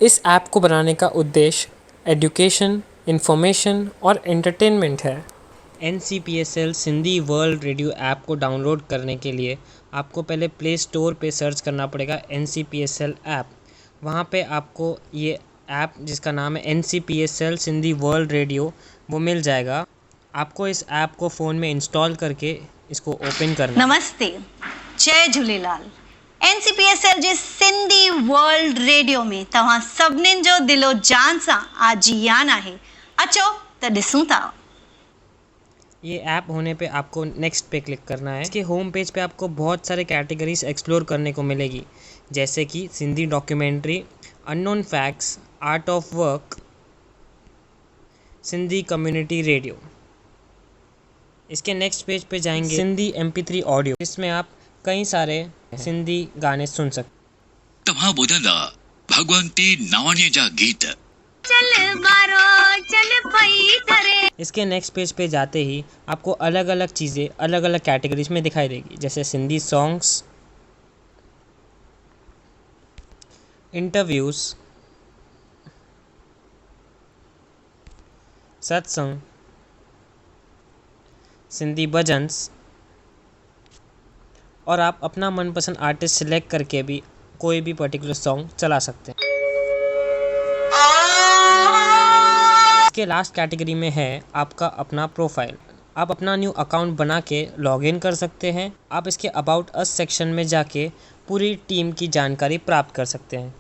इस ऐप को बनाने का उद्देश्य एजुकेशन, इंफॉर्मेशन और एंटरटेनमेंट है। NCPSL Sindhi world radio app को डाउनलोड करने के लिए आपको पहले प्ले स्टोर पे सर्च करना पड़ेगा NCPSL ऐप। वहाँ पे आपको ये ऐप जिसका नाम है NCPSL सिंधी वर्ल्ड रेडियो वो मिल जाएगा। आपको इस ऐप को फ़ोन में इंस्टॉल करके इसको ओपन करना। नमस्ते, जय झूलेलाल। NCPSL जे सिंधी वर्ल्ड रेडियो में तव्हां सभिनीनि जो दिलो जान सां आजियान आहे। अचो त ॾिसूं था। ये ऐप होने पे आपको नेक्स्ट पे क्लिक करना है। इसके होम पेज पे आपको बहुत सारे कैटेगरीज एक्सप्लोर करने को मिलेगी, जैसे कि Sindhi documentary, unknown facts, art of work, Sindhi community radio. इसके नेक्स्ट पेज पे जाएंगे सिंधी MP3 ऑडियो, इसमें आप कई सारे सिंधी गाने सुन सकते। तव्हां ॿुधंदा भगवंती नावाणीअ जा गीत। चल मारो चल पई करे। इसके नेक्स्ट पेज पे जाते ही आपको अलग अलग चीज़ें अलग अलग कैटेगरीज में दिखाई देगी, जैसे सिंधी सॉन्ग्स, इंटरव्यूज़, सत्संग, सिंधी भजन्स, और आप अपना मनपसंद आर्टिस्ट सिलेक्ट करके भी कोई भी पर्टिकुलर सॉन्ग चला सकते हैं। इसके लास्ट कैटेगरी में है आपका अपना प्रोफाइल। आप अपना न्यू अकाउंट बना के लॉगिन कर सकते हैं। आप इसके अबाउट अस सेक्शन में जाके पूरी टीम की जानकारी प्राप्त कर सकते हैं।